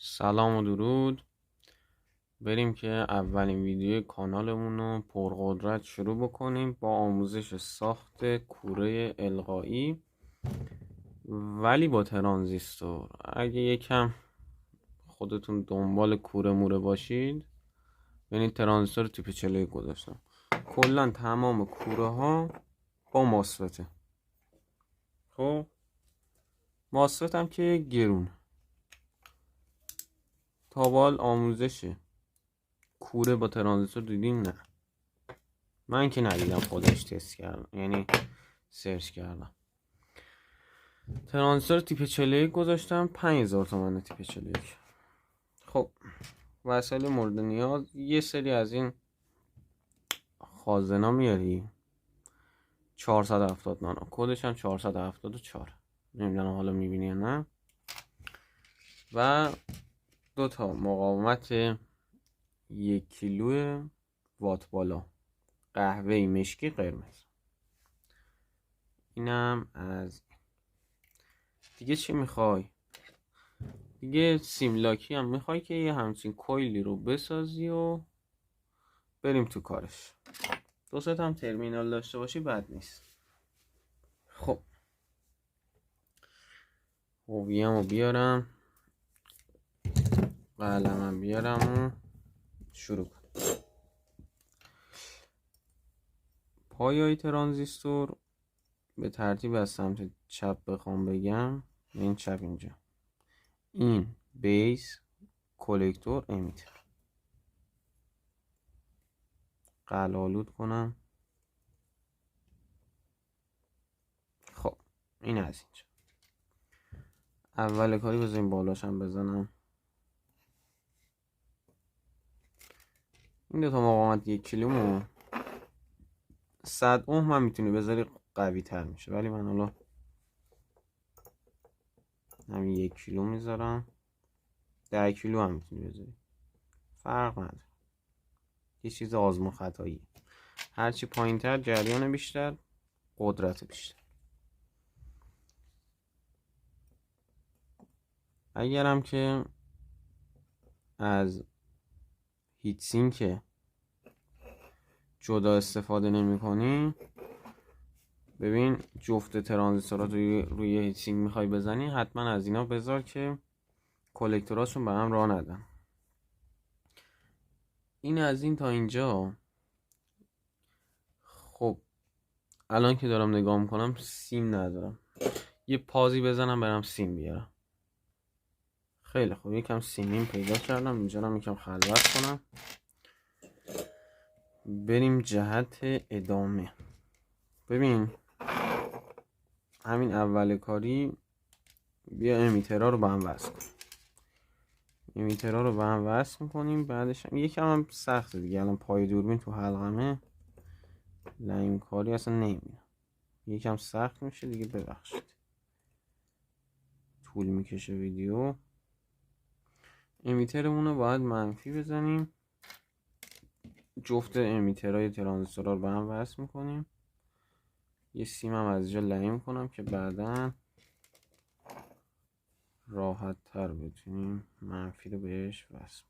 سلام و درود. بریم که اولین ویدیو کانالمون رو پرقدرت شروع بکنیم با آموزش ساخت کوره القایی ولی با ترانزیستور. اگه یکم خودتون دنبال کوره موره باشید ببینید ترانزیستور تیپ 41 گذاشتم. کلا تمام کوره ها با ماسفته. خب ماسفت هم که گرون. تا بال آموزش کوره با ترانزیستور دیدین؟ نه، من که ندیدم. خودش تست کردم، یعنی سرچ کردم. ترانزیستور تیپ 41 گذاشتم، 5000 تومن تیپ 41. خب وسایل مورد نیاز: یه سری از این خازنا میاری 470 نانو، کدش هم 474. نمیدونم حالا میبینی یا نه. و 2 تا مقاومت 1 کیلو وات بالا، قهوه‌ای مشکی قرمز. اینم از دیگه. چی میخوای دیگه؟ سیملاکی هم میخوای که یه همچین کویلی رو بسازی و بریم تو کارش. دو سه هم ترمینال داشته باشی بد نیست. خب هویه‌مو رو بیارم، قلمم بیارم و شروع کنم. پایه‌ی ترانزیستور به ترتیب از سمت چپ بخوام بگم، این چپ اینجا، این بیس، کلکتور، امیتر. قلالود کنم. خب این از اینجا. اول کاری بذاریم بالاشم بزنم. این 2 تا مقاومت 1 کیلومو 100 اوم هم میتونی بذاری، قوی تر میشه، ولی من حالا همین 1 کیلو میذارم. 10 کیلو هم میتونی بذاری، فرق نداره. یه چیز آزمون خطایی. هرچی پایین تر جریان بیشتر، قدرت بیشتر. اگرم که از هیت سینک جدا استفاده نمی کنی، ببین جفت ترانزیستورات روی هیت سینک میخوای بزنی، حتما از اینا بذار که کلکتوراشون به هم راه ندن. این از این تا اینجا. خب الان که دارم نگاه میکنم سیم ندارم، یه پازی بزنم برم سیم بیارم. خیلی خوب، یکم سیمین پیدا کردم، اینجا رو یکم خلوت کنم. بریم جهت ادامه. ببین همین اول کاری بیا امیترها رو به هم وصل کنیم. امیترها رو به هم وصل میکنیم. بعدش هم یکم هم سخته دیگه، الان پای دوربین تو حلقمه، لعیم کاری اصلا نمیدونم، یکم سخت میشه دیگه، ببخشید طول میکشه ویدیو. امیترمون رو باید منفی بزنیم. جفت امیترهای ترانزیستورها رو به هم وصل میکنیم. یه سیم هم از اینجا لعیم کنم که بعداً راحت تر بتونیم منفی رو بهش وصل.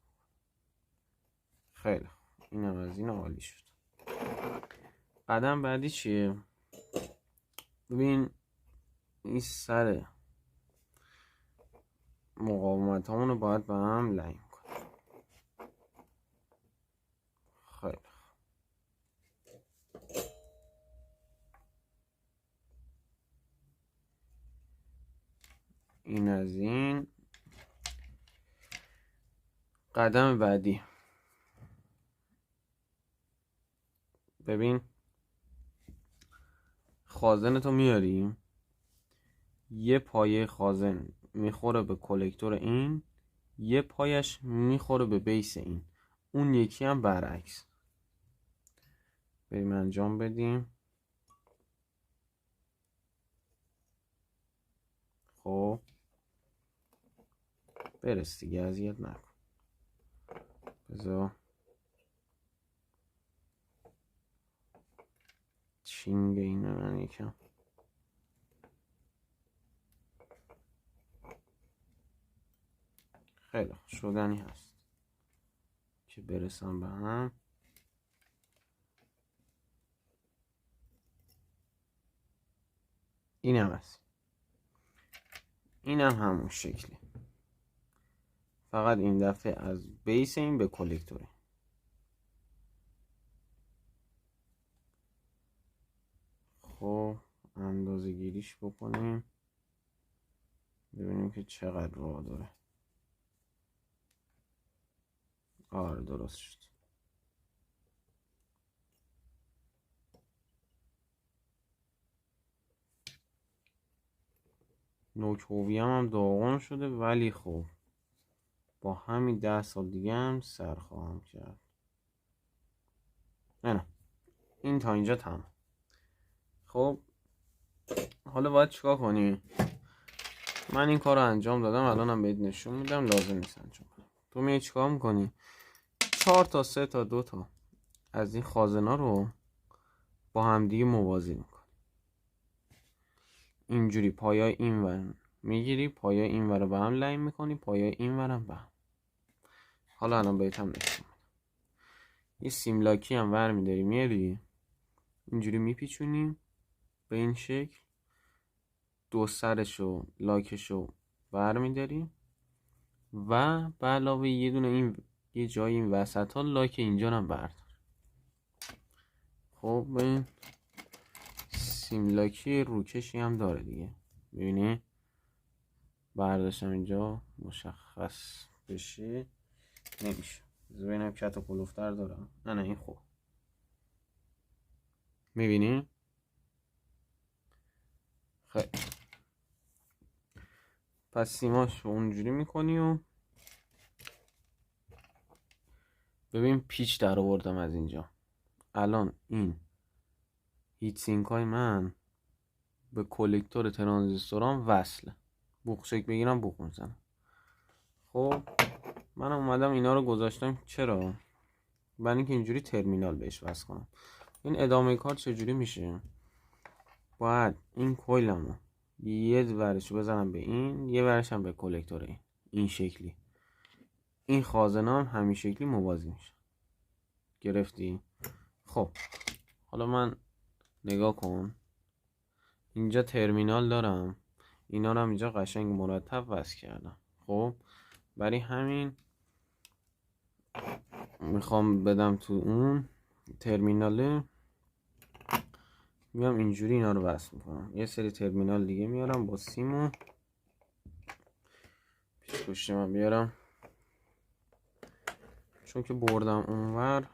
خیلی خوب، اینم از این عالی شد. قدم بعدی چیه؟ ببین این سر مقاومت همون رو باید به هم لعیم کنیم. خیلی خوب، این از این. قدم بعدی، ببین خازنتو میاریم، یه پایه خازن میخوره به کلکتور این، یه پایش میخوره به بیس این، اون یکی هم برعکس. بریم انجام بدیم. خب برس دیگه، اذیت نکن. بذار چینگ اینه من یکم. خیلی خوب شدنی هست که برسم به هم. این هم هست، این هم همون شکلی، فقط این دفعه از بیس این به کلکتوره. خب اندازه گیریش بکنیم ببینیم که چقدر راه داره. آره درست شد. نوک هویه‌ام هم داغون شده، ولی خب با همین 10 سال دیگه هم سر خواهم کرد. نه این تا اینجا تمام. خب حالا باید چیکار کنی؟ من این کار رو انجام دادم، الانم بهت نشون میدم، لازم نیست انجام بدم. تو میای چیکار میکنی؟ 4 تا 3 تا 2 تا از این خازنا رو با همدیگه موازی میکنی. اینجوری پایای این ور میگیری، پایای این ور رو به هم لین میکنی، پایای این ورم به هم. حالا الان بهت هم نشون میدم. یه سیملاکی هم ور میداری میاری، اینجوری میپیچونی به این شکل، دو سرشو لاکشو ور میداری و به علاوه یه دونه این یه جایی این وسط ها لاک اینجا هم بردار. خب این سیملاکی روکشی هم داره دیگه، ببینی برداشتم اینجا مشخص بشه نمیشه. ببینم کت و کلوفتر دارم. نه این خوب میبینی. خیلی پس سیماش رو اونجوری میکنی و ببین پیچ در آوردم از اینجا. الان این هیت سینک های من به کلکتور ترانزیستورام وصله. بوق شکل بگیرم بوق میزنم. خب من اومدم اینا رو گذاشتم. چرا؟ برای اینکه اینجوری ترمینال بهش وصل کنم. این ادامه کار چجوری میشه؟ باید این کویلمو یه ورشو بزنم به این، یه ورش هم به کلکتور این شکلی. این خازنا هم همین شکلی موازی میشه. گرفتی؟ خب حالا من نگاه کن، اینجا ترمینال دارم، اینا رو هم اینجا قشنگ مرتب وصل کردم. خب برای همین میخوام بدم تو اون ترمیناله، میام اینجوری اینا رو وصل میکنم. یه سری ترمینال دیگه میارم با سیمو پیش پشت من بیارم، چون که بردم اونور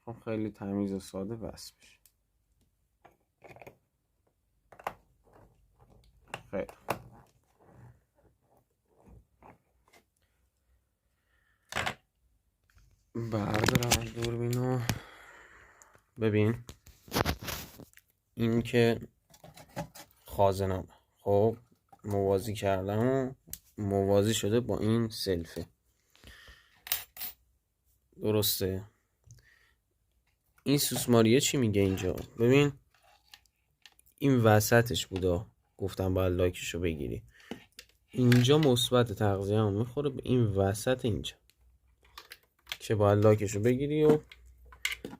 خب خیلی تمیز و ساده وصل بشه. خیلی بردارم دوربینو. ببین این که خازنم خب موازی کردم و موازی شده با این سلفه، درسته؟ این سوسماریه چی میگه اینجا؟ ببین این وسطش بودا، گفتم باید لایکشو بگیری. اینجا مثبت تغذیه هم میخوره به این وسط اینجا که باید لایکشو بگیری و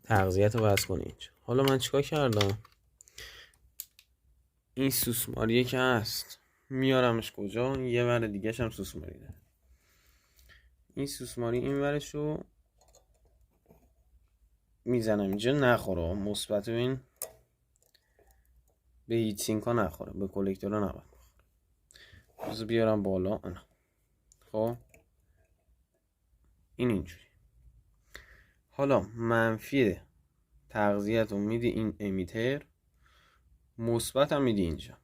تغذیه‌تو وصل کنی اینجا. حالا من چیکار کردم؟ این سوسماریه که هست میارمش کجا؟ یه ور دیگه هم سوسماری داره. این سوسماری این ورشو میزنم اینجا، نخوره مثبت این به هیت سینک ها نخوره، به کلکتور ها نباید بخوره. بذار بیارم بالا. خب این اینجوری. حالا منفی تغذیه‌تو میدی این امیتر، مثبت هم میدی اینجا.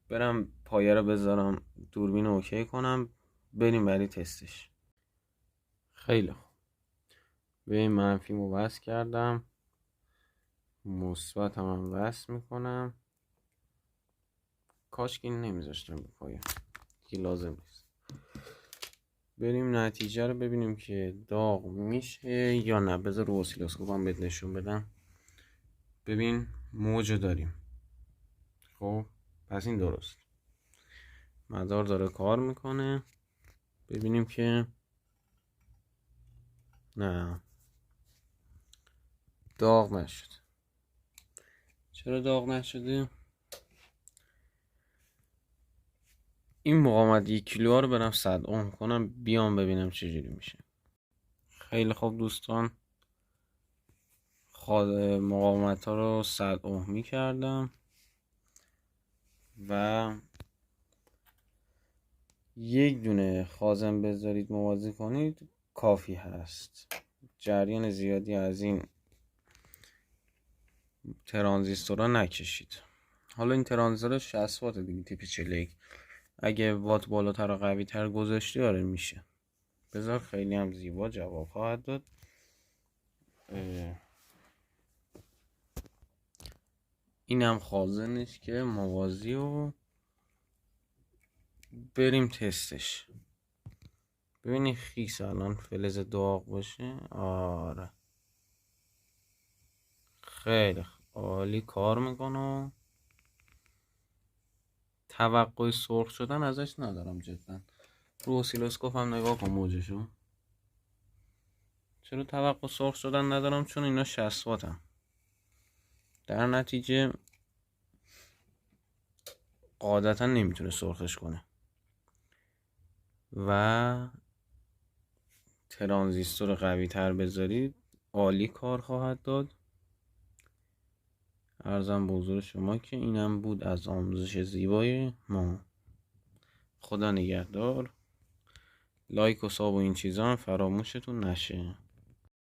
برم پایه رو بذارم دوربین رو اوکی کنم، بریم برای تستش. خیلی خوب، به این منفی مو وصل کردم، مثبت هم وصل میکنم. کاش که این نمیذاشتم به پایه که لازم نیست. بریم نتیجه رو ببینیم که داغ میشه یا نه. بذار رو اسیلوسکوپ هم بهت نشون بدم. ببین موج داریم. خب پس این درست، مدار داره کار میکنه. ببینیم که نه داغ نشد. چرا داغ نشده؟ این مقاومت 1 کیلو رو برم 100 اوم کنم بیام ببینم چجوری میشه. خیلی خوب دوستان، مقاومت ها رو 100 اومی کردم و 1 دونه خازن بذارید موازی کنید کافی هست. جریان زیادی از این ترانزیستورها نکشید. حالا این ترانزیستور 60 وات دیگه تیپ 41. اگه وات بالاتر و قوی تر گذاشتی آره میشه. بذار خیلی هم زیبا جواب خواهد داد. اینم خازنش که موازی و بریم تستش. ببینی خیس الان فلز داغ باشه. آره خیلی عالی کار میکنه. توقع سرخ شدن ازش ندارم جدا. رو اسیلوسکوپ هم نگاه کن موجشو. چرا توقع سرخ شدن ندارم؟ چون اینا 60 واتن. در نتیجه قاعدتا نمیتونه سرخش کنه و ترانزیستور قوی تر بذارید عالی کار خواهد داد. عرضم به حضور شما که اینم بود از آموزش زیبای ما. خدا نگهدار. لایک و ساب و این چیزا هم فراموشتون نشه.